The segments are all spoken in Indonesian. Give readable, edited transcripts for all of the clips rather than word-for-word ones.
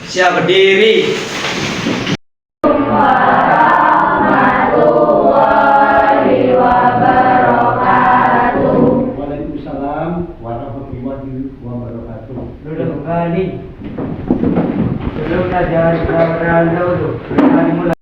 Siap berdiri. Warahmatullahi wabarakatuh. Waalaikumsalam warahmatullahi wabarakatuh. Duduk kembali. Sebelum belajar benar-benar dulu. Kembali mulai.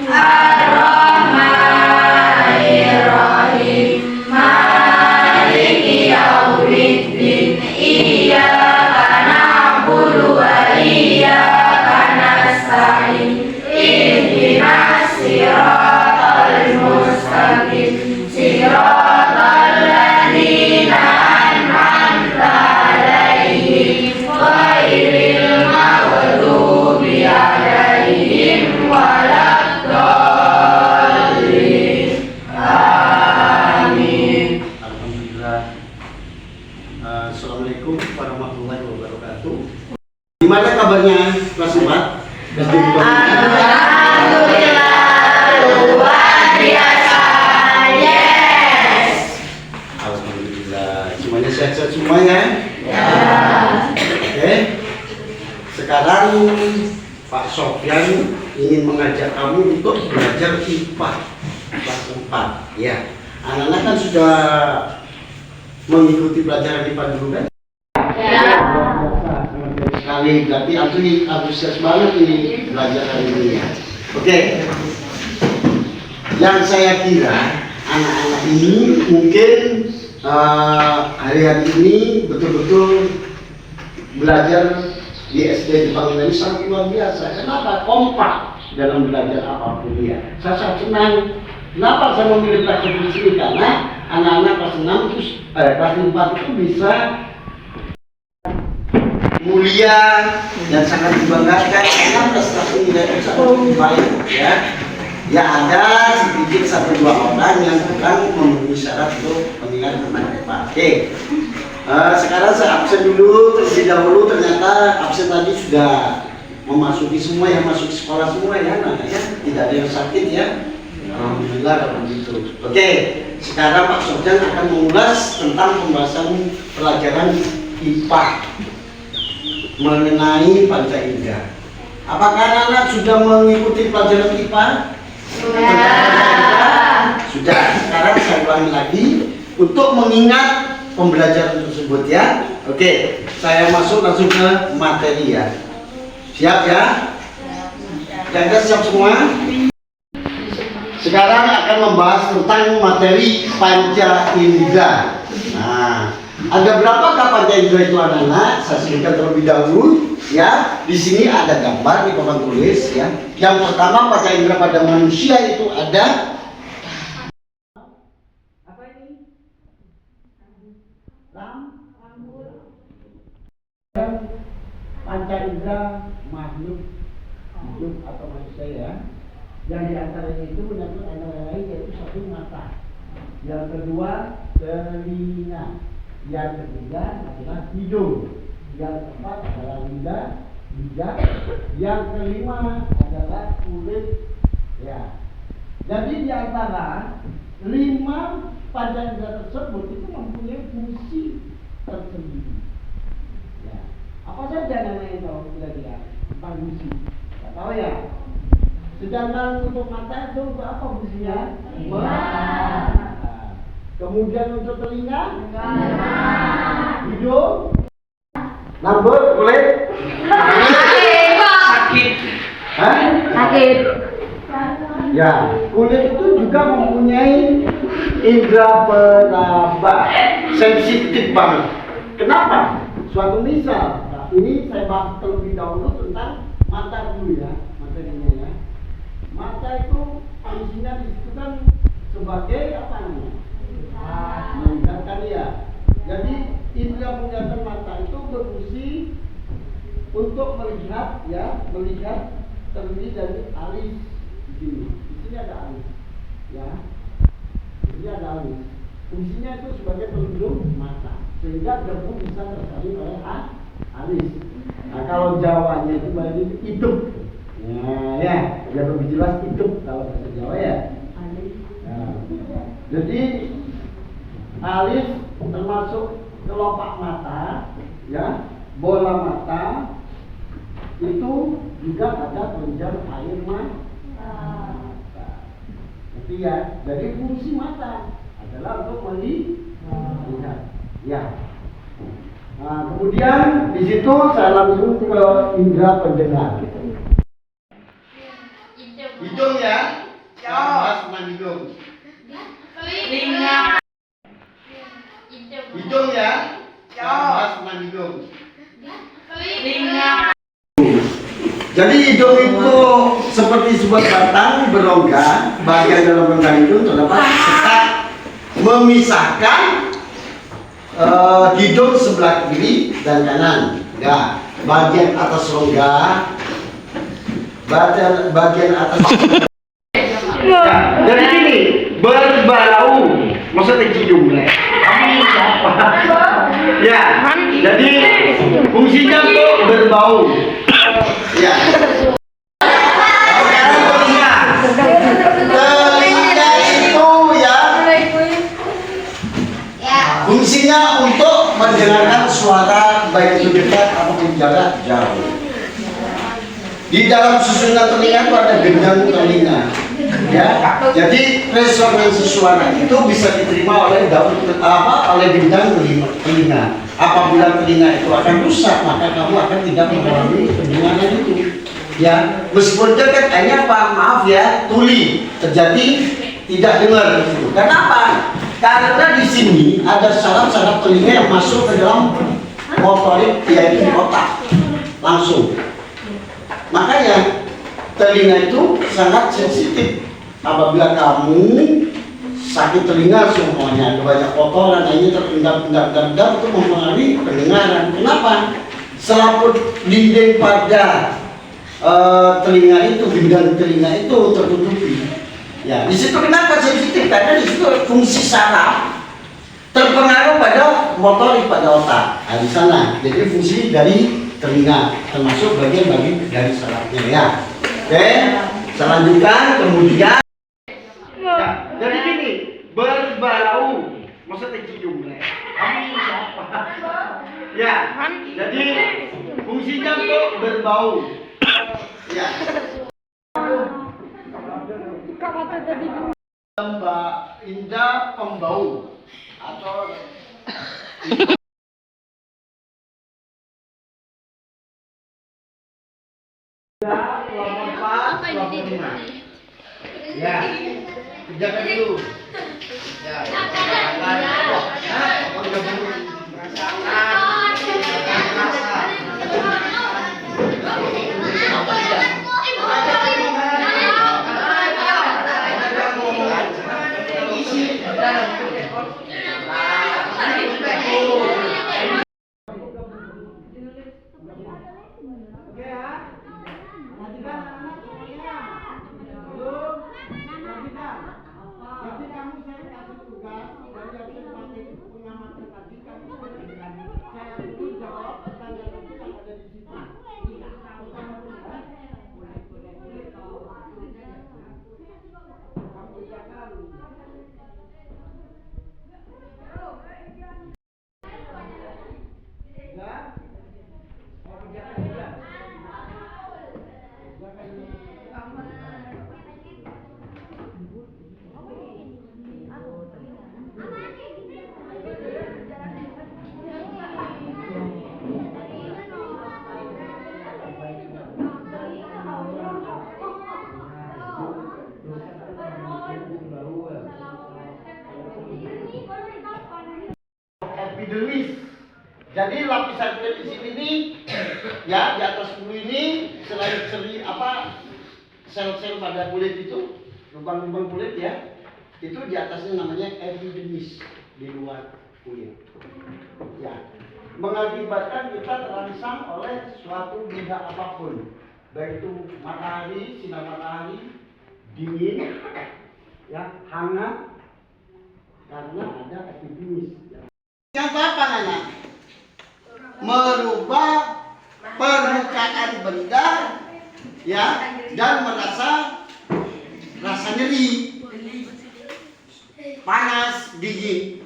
Ar-Rahmanir-Rahim. Maliki yaumiddin. Iyyaka na'budu wa iyyaka nasta'in. Ihdinas siratal mustaqim. Siratal ladzina an'amta 'alaihim ghairil maghdubi 'alaihim waladdallin. Amin. Alhamdulillah. Assalamualaikum warahmatullahi wabarakatuh. Gimana kabarnya kelas 4? SD Alhamdulillah luar biasa. Yes. Alhamdulillah. Semuanya sehat-sehat semua ya? Ya. Oke. Sekarang Pak Sofyan ingin mengajak kamu untuk belajar IPA kelas 4. Ya. Anak-anak kan sudah mengikuti pelajaran IPA dulu kan? Ya. Sangat baik sekali. Berarti aku antusias banget ini belajar hari ini ya. Oke. Yang saya kira anak-anak ini mungkin hari-hari ini betul-betul belajar di SD Jepang ini sangat luar biasa. Kenapa? Kompak dalam belajar apapun ya. Saya sangat senang. Kenapa saya memilih belajar di sini? Karena anak-anak kelas 6 terus kelas 4 itu bisa mulia dan sangat dibanggakan karena prestasi nilai sangat baik ya. Ya ada sedikit 1-2 orang yang kurang memenuhi syarat untuk penilaian anak IPA. Oke. Sekarang saya absen dulu terlebih dahulu. Ternyata absen tadi sudah memasuki semua yang masuk sekolah semua ya, nah ya tidak ada yang sakit ya. Alhamdulillah kalau begitu. Oke. Sekarang Pak Sofyan akan mengulas tentang pembahasan pelajaran IPA mengenai panca indera. Apakah anak-anak sudah mengikuti pelajaran IPA? Sudah. Sekarang saya ulangi lagi untuk mengingat pembelajaran tersebut ya. Oke, saya masuk langsung ke materi ya. Siap ya? Jaga siap semua? Sekarang akan membahas tentang materi panca indera. Nah, ada berapakah panca indera itu anak-anak? Saya sebutkan terlebih dahulu ya. Di sini ada gambar di papan tulis ya. Yang pertama panca indera pada manusia itu ada apa ini? Panca indera makhluk hidup atau manusia ya. Yang diantaranya itu menyangkut antara lain yaitu satu mata, yang kedua telinga, yang ketiga adalah hidung, yang keempat adalah lidah, yang kelima adalah kulit ya. Jadi di antara 5 panca indera tersebut itu mempunyai fungsi tersendiri ya. Apa saja namanya tahu kira-kira tentang fungsi? Tidak tahu ya. Sedangkan untuk mata itu untuk apa fungsinya? Melihat. Kemudian untuk telinga? Hidung? Rambut, kulit? Sakit. Hah? Sakit. Ya, kulit itu juga mempunyai indera peraba, sensitif banget. Kenapa? Suatu misal, nah ini saya bahas terlebih dahulu tentang mata dulu ya, materinya ya. Mata itu fungsinya disebutkan sebagai apa namanya? Mengingatkan ya. Jadi indera penglihatan mata itu berfungsi untuk melihat ya, melihat terdiri dari alis di sini ada alis ya. Di sini ada alis. Fungsinya itu sebagai pelindung mata sehingga debu bisa tersalin oleh alis. Nah kalau Jawanya itu berarti hidup. Nah, ya, biar lebih jelas hidup kalau bahasa Jawa ya. Nah, jadi alis termasuk kelopak mata, ya, bola mata, itu juga ada penunjang air mata. Itu ya. Jadi fungsi mata adalah untuk melihat. Ya. Nah, kemudian di situ saya langsung ke indera pendengar. Hidung ya. Bahas tentang hidung. Telinga. Hidung ya. Bahas tentang hidung. Telinga. Jadi hidung itu seperti sebuah batang berongga. Bagian dalam rongga itu terdapat sekat memisahkan hidung sebelah kiri dan kanan. Ya, bagian atas rongga, bagian atas. Ya, jadi gini, berbau, maksudnya cium lah. Ya, jadi fungsinya untuk berbau. Ya. Sekarang telinga. Telinga itu ya fungsinya untuk mendengarkan suara baik itu dekat ataupun jarak jauh. Di dalam susunan telinga itu ada gendang telinga. Ya, jadi resonansi suara itu bisa diterima oleh oleh gendang telinga. Apabila telinga itu akan rusak, maka kamu akan tidak mengalami pendengaran itu. Ya, meskipun dekat, hanya apa? Maaf ya, tuli terjadi tidak dengar. Kenapa? Karena di sini ada saraf-saraf telinga yang masuk ke dalam motorik, yaitu di otak langsung. Makanya telinga itu sangat sensitif. Apabila kamu sakit telinga semuanya, ada banyak kotoran, ini terpendam itu mempengaruhi pendengaran. Kenapa? Selaput dinding pada telinga itu, gendang telinga itu tertutupi. Ya, di situ kenapa sensitif? Karena di situ fungsi saraf terpengaruh pada motorik pada otak. Nah, di sana. Jadi fungsi dari telinga termasuk bagian dari sarafnya ya. Oke, saya lanjutkan kemudian. Ya, jadi gini, berbau, maksudnya cium lah. Siapa? Ya, jadi fungsinya untuk berbau. Ya. Mbak Indah pembau atau kelompok 4, kelompok 5. Ya, kerjakan dulu. Ya, epidermis. Jadi lapisan kulit di sini nih, ya di atas kulit ini selain sel-sel pada kulit itu, lubang-lubang kulit ya, itu di atasnya namanya epidermis di luar kulit. Ya, mengakibatkan kita terangsang oleh suatu benda apapun, baik itu matahari, sinar matahari, dingin, ya hangat, karena ada epidermis. Yang apa anak? Merubah permukaan benda ya dan rasa nyeri, panas, dingin.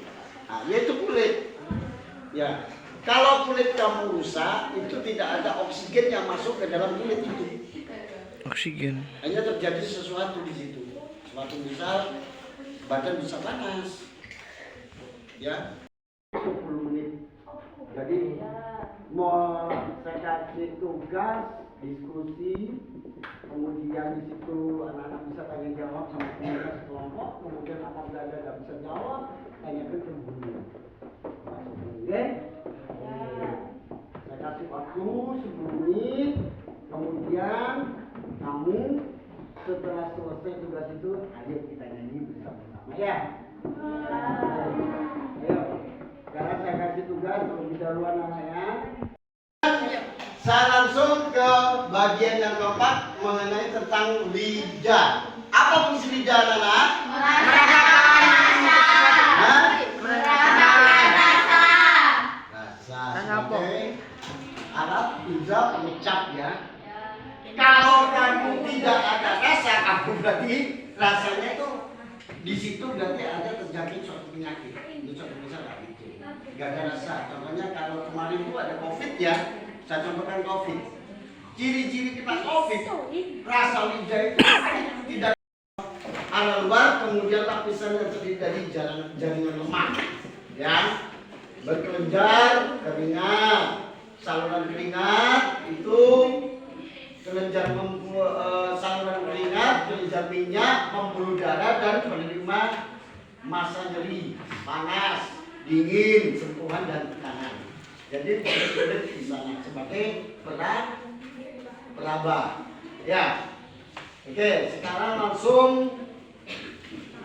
Nah, yaitu kulit. Ya. Kalau kulit kamu rusak, itu tidak ada oksigen yang masuk ke dalam kulit itu. Oksigen. Hanya terjadi sesuatu di situ. Suatu misal badan bisa panas. Ya. 10 menit. Jadi mau saya kasih tugas diskusi, kemudian di situ anak-anak bisa tanya jawab sama teman sekelompok, kemudian apabila ada nggak bisa jawab, tanyakan ke guru. Oke? Saya kasih waktu 10 menit, kemudian kamu setelah selesai tugas itu, ayo kita nyanyi bersama-sama ya. Ayo, sekarang saya kasih tugas terlebih dahulu anak-anaknya. Saya langsung ke bagian yang keempat mengenai tentang lidah. Apa fungsi lidah, anak-anak? Rasa sebagai alat indera pengucap ya. Kalau kamu tidak ada rasa, kamu berarti rasanya itu di situ berarti ada terjadi suatu penyakit. Itu suatu misalnya gitu. Gak ada rasa. Contohnya kalau kemarin itu ada COVID ya. Saya contohkan COVID. Ciri-ciri kita COVID, rasa lidah itu tidak ala luar, kemudian lapisan yang terdiri dari jaringan lemak, ya, berkelenjar, keringat, saluran keringat itu kelenjar saluran keringat, kelenjar minyak, pembuluh darah dan penerima massa nyeri, panas, dingin, sentuhan dan tekanan. Jadi kulit di sana sebagai peraba. Ya. Oke, sekarang langsung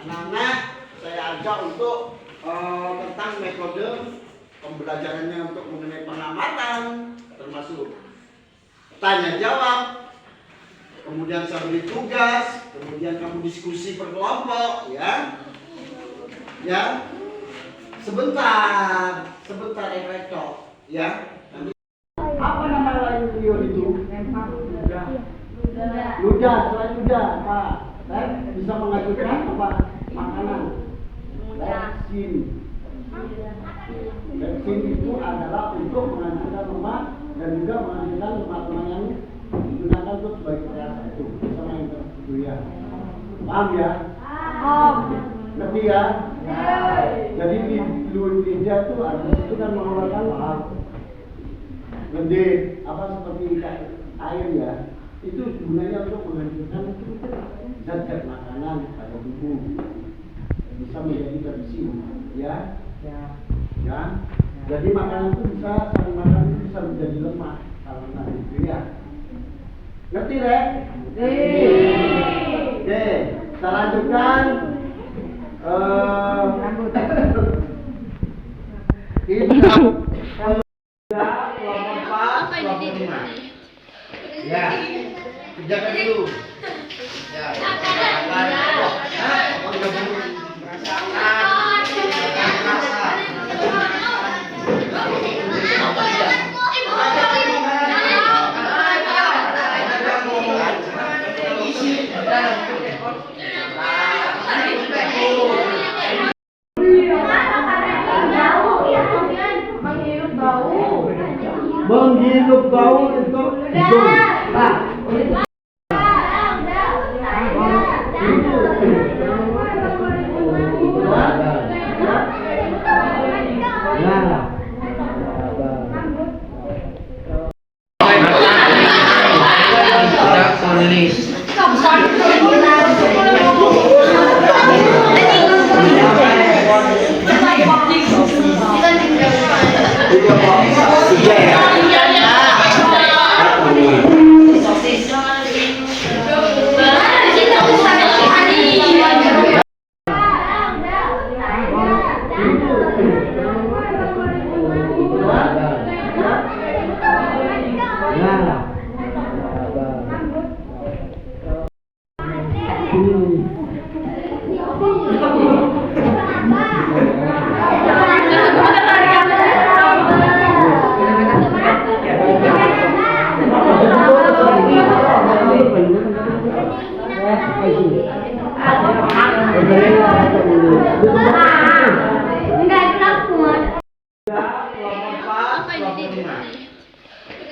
anak-anak saya ajak untuk tentang metode pembelajarannya untuk mengenai pengamatan, termasuk tanya jawab, kemudian saya beri tugas, kemudian kamu diskusi per kelompok, ya. Ya. Sebentar efektor. Ya. Apa nama lain beliau itu? Ludah. Selain ludah apa? Bisa menghasilkan apa? Makanan. Leksin. Leksin itu adalah untuk menghasilkan lemak dan juga menghasilkan lemak-lemak yang digunakan untuk sebagai perasa itu. Sama yang itu ya. Paham ya? Ngerti ya? Jadi di lidah itu ada itu kan mengeluarkan gede apa seperti air ya. Itu gunanya untuk menghasilkan zat-zat makanan pada tubuh. Bisa menjadi berisi, ya. Ya. Jadi makanan itu bisa sari makanan itu bisa menjadi lemak kalau tadi itu ya. Ngerti Rek? Oke, kita lanjutkan. Ya, kerjakan dulu. Ya, menghirup bau itu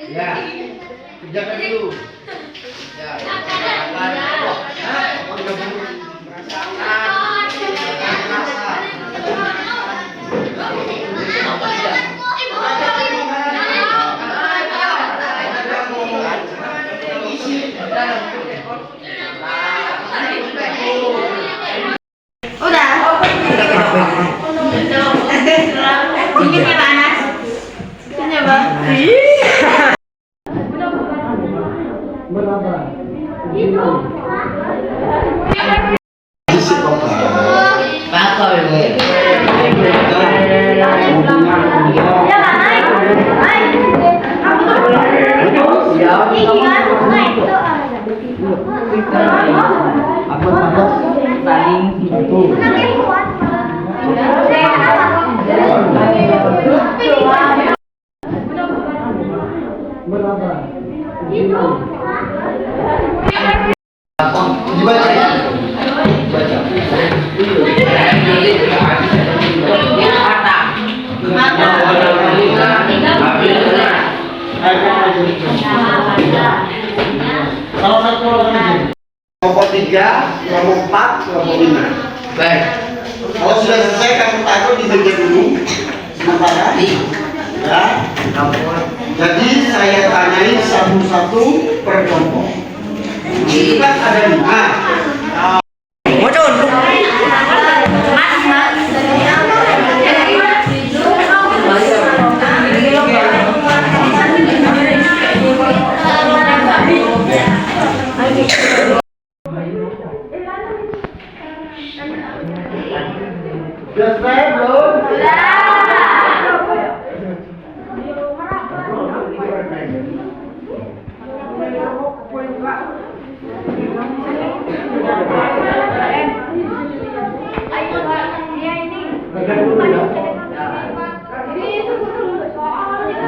Ya, kerjakan dulu. Ya, Udah. Ini panas. Coba. Berapa? Dibaca ya? Salah satu orang aja. Kelompok 3, kelompok 4, kelompok 5. Baik. Kalau sudah selesai kamu taruh di bagian dulu. Sementara. Ya. Jadi saya tanyai satu-satu per kelompok. Kan ada 5. Sudah selesai belum?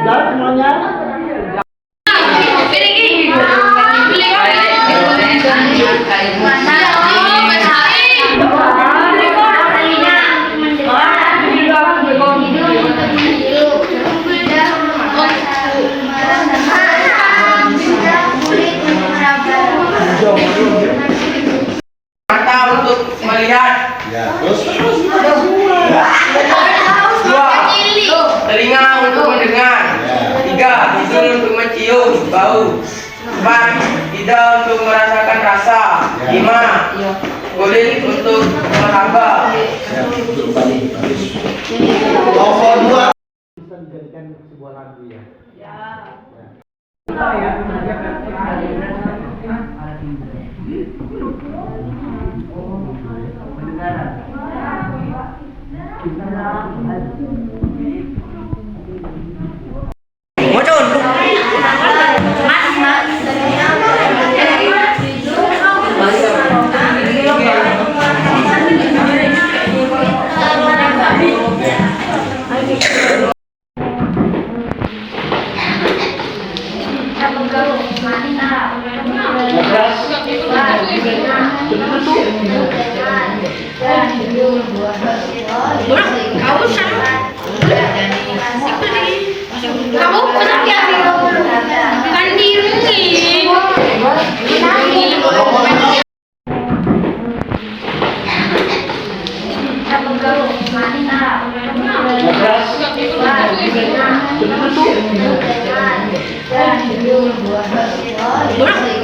Sudah semuanya? Mata untuk melihat. Ya, terus. Dua, telinga untuk mendengar. Tiga, hidung untuk mencium bau. 4, lidah untuk merasakan rasa. 5, kulit untuk meraba. Nomor 2 bisa dijadikan sebuah lagu ya. Kamu pesan ya? Kan dirungin.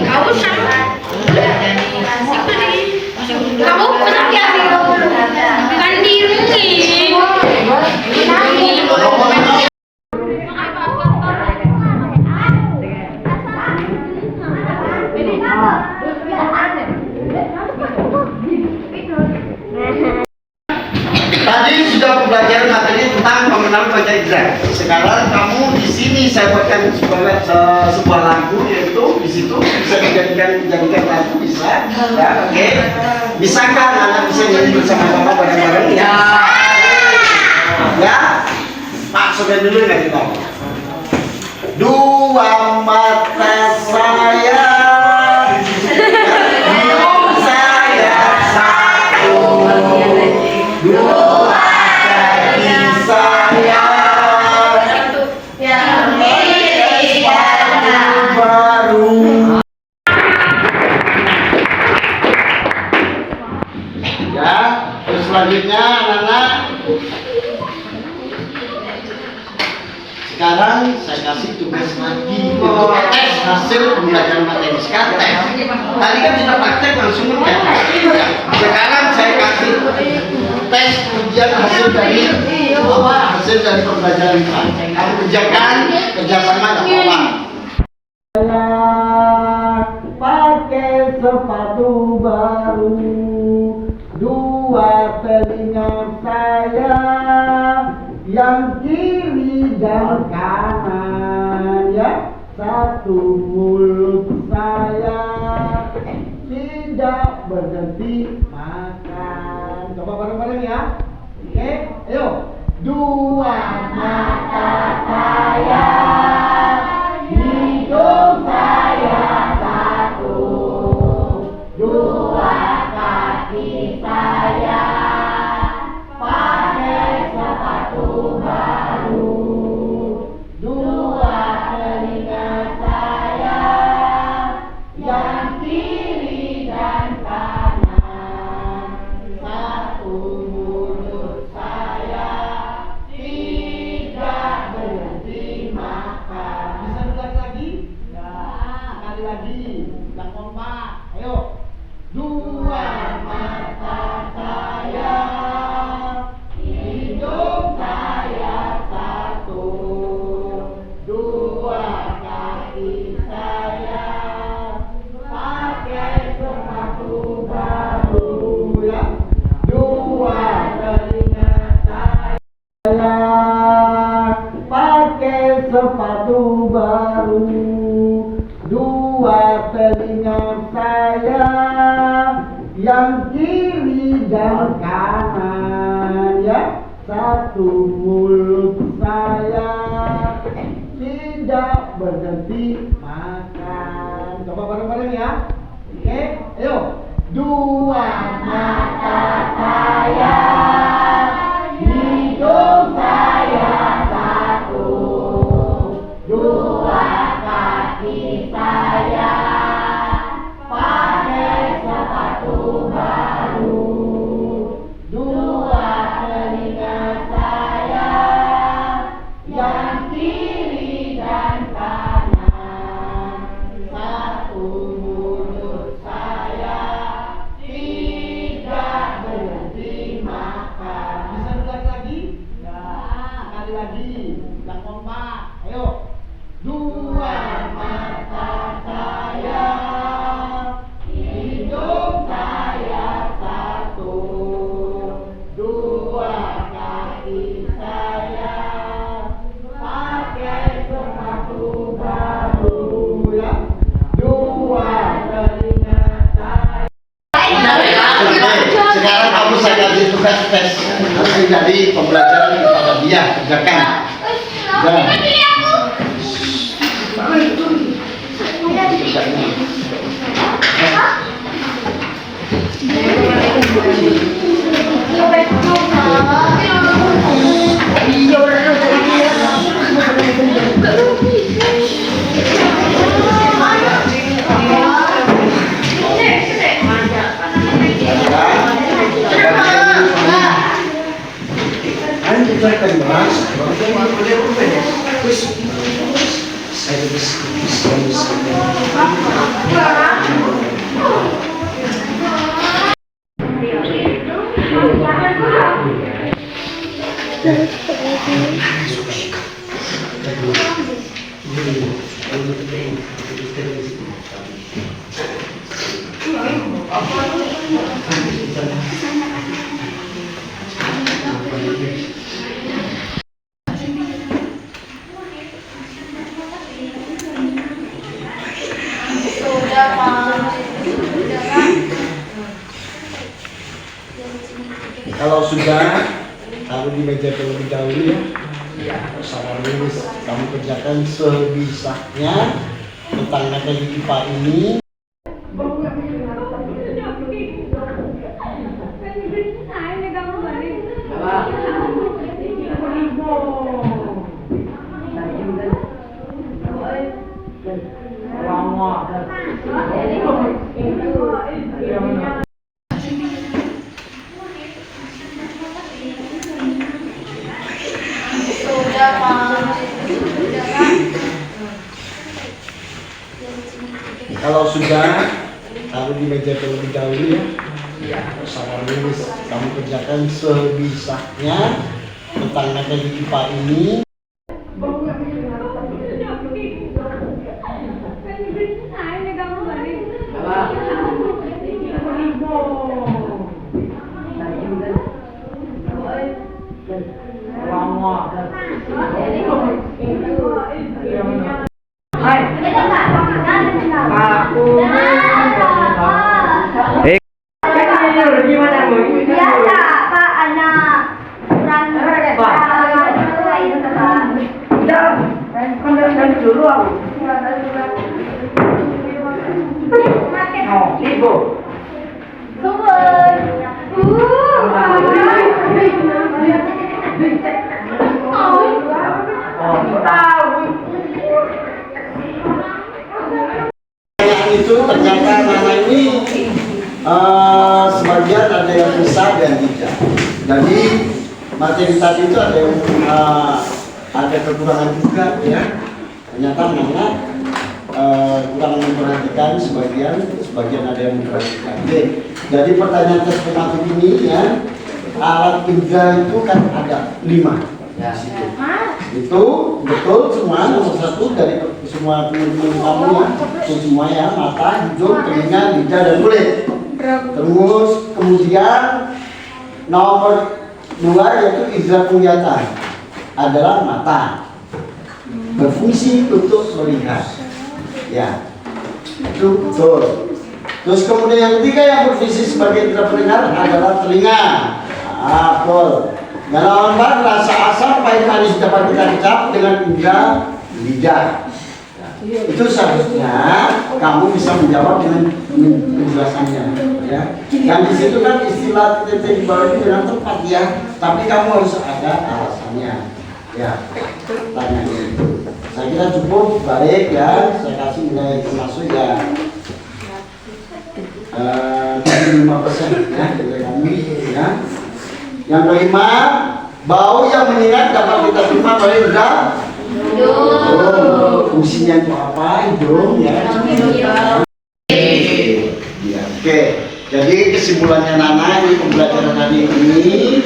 Kamu sama? Kamu pesan ya? Kan dirungin. Tadi sudah pembelajaran materi tentang pengenalan Pancasila. Sekarang kamu di sini saya buatkan sebuah lagu, yaitu di situ bisa dijadikan lagu bisa. Ya, oke. Bisakah anak bisa nyanyi bersama-sama bareng-bareng? Ya. Ya. Pak sudah dulu ya kita. Dua mata saya. Yang anak-anak. Sekarang saya kasih tugas lagi untuk tes hasil pembelajaran materi tes. Tadi kan sudah praktek langsung ngetes. Sekarang saya kasih tes ujian hasil dari hasil dari pembelajaran IPA. Kamu kerjakan kerjasama tak apa. Saya pakai sepatu baru, dua telinga saya yang kiri dan kanan ya, satu mulut saya tidak berhenti makan. Coba bareng-bareng ya. Oke, ayo. Dua mata saya, hidung saya satu, dua kaki saya pakai sepatu baru, dua telinga saya yang kiri dan kanan, satu mulut saya tidak berhenti makan. Bisa ulang lagi? Ya, sekali lagi. Ulang kompak. Ayo. Dua mata saya, hidung saya satu, dua kaki saya pakai sepatu baru ya, dua telinga saya pakai sepatu baru, dua telinga saya yang kiri dan kanan ya, satu mulut saya tidak berhenti makan. Coba bareng-bareng ya. Oke, ayo. Dua mata saya, hidung saya satu, dua kaki saya pakai sepatu baru, dua telinga saya yang kiri dan kanan, satu mulut saya tidak berhenti makan. Bisa ulang lagi? Ya, sekali lagi. Ulang kompak. Ayo. Dua mata saya, hidung saya satu, dua kaki saya pakai sepatu baru ya, dua telinga saya. Sekarang kamu saya kasih tugas tes hasil dari pembelajaran kepada dia, kerjakan. Kalau sudah, taruh di meja terlebih dahulu ya. Sama Lilis, kamu kerjakan sebisanya tentang materi IPA ini. kalau sudah taruh di meja terlebih dahulu ya. Sama nulis kamu kerjakan sebisanya tentang materi IPA ini. Gimana Bu? Biasa, Pak, anak kurang itu Pak. Kan dulu aku. Oh, Ibu. Suwun. Oh, tahu. Itu ternyata nama ini sebagian ada yang besar dan tidak. Jadi materi tadi itu ada yang ada kekurangan juga ya. Ternyata Nana kurang memperhatikan sebagian ada yang memperhatikan. Oke. Jadi pertanyaan tes pematuk ini ya, alat indra itu kan ada 5 ya, situ. Itu betul semua nomor 1 dari semua teman-teman kamu ya, itu semua ya, mata, hidung, telinga, lidah dan kulit. Terus kemudian nomor 2 yaitu indra penglihatan adalah mata, berfungsi untuk melihat ya, itu betul. Terus kemudian yang ketiga yang berfungsi sebagai indra pendengar adalah telinga. Betul. Dalam rasa asam pahit manis dapat kita ucap dengan indra lidah. Itu seharusnya kamu bisa menjawab dengan penjelasannya ya. Yang di situ kan istilah titik di bawah itu dengan tepat ya, tapi kamu harus ada alasannya ya. Tanya itu. Saya kira cukup baik ya. Saya kasih nilai termasuk ya 5% ya nilai kami ya. Yang kelima, bau yang menyengat dapat kita terima oleh indra hidung. Fungsinya itu apa? Hidung ya. Ya, oke. Jadi kesimpulannya Nana ini pembelajaran hari ini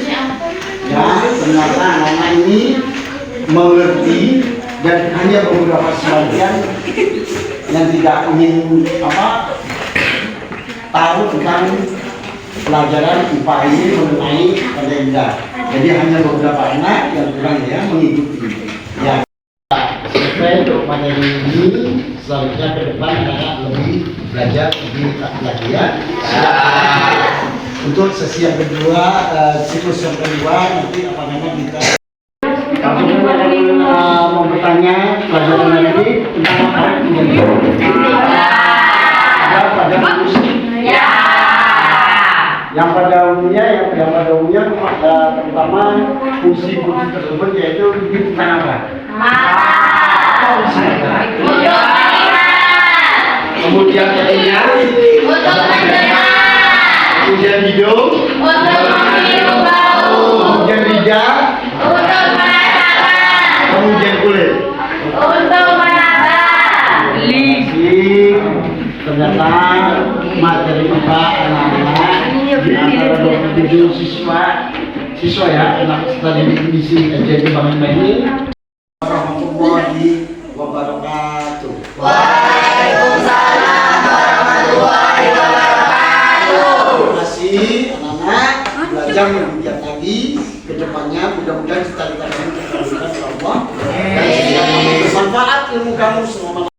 ya, ternyata Nana ini mengerti dan hanya beberapa sebagian yang tidak ingin tahu tentang pelajaran IPA ini mengenai kalender. Jadi hanya beberapa anak yang kurang ya mengikuti. Ya, selesai untuk materi ini. Selanjutnya ke depan anak lebih belajar lebih lagi ya. Untuk sesi yang kedua, siklus yang kedua nanti apa namanya kita. Kamu mau bertanya pelajaran ini tentang apa? Ya, pada ya. Yang pada umumnya terutama fungsi tersebut yaitu di tentang apa? Kemudian telinga, kemudian hidung, kemudian lidah, kemudian kulit. Ternyata materi IPA anak-anak di antara 27 siswa ya, anak tadi di sini jadi bangun ini. Warahmatullahi wabarakatuh. Waalaikumsalam warahmatullahi wabarakatuh. Terima kasih anak-anak, belajar lebih giat lagi ke depannya, mudah-mudahan cita-cita kamu terkabulkan oleh Allah dan bermanfaat ilmu kamu selama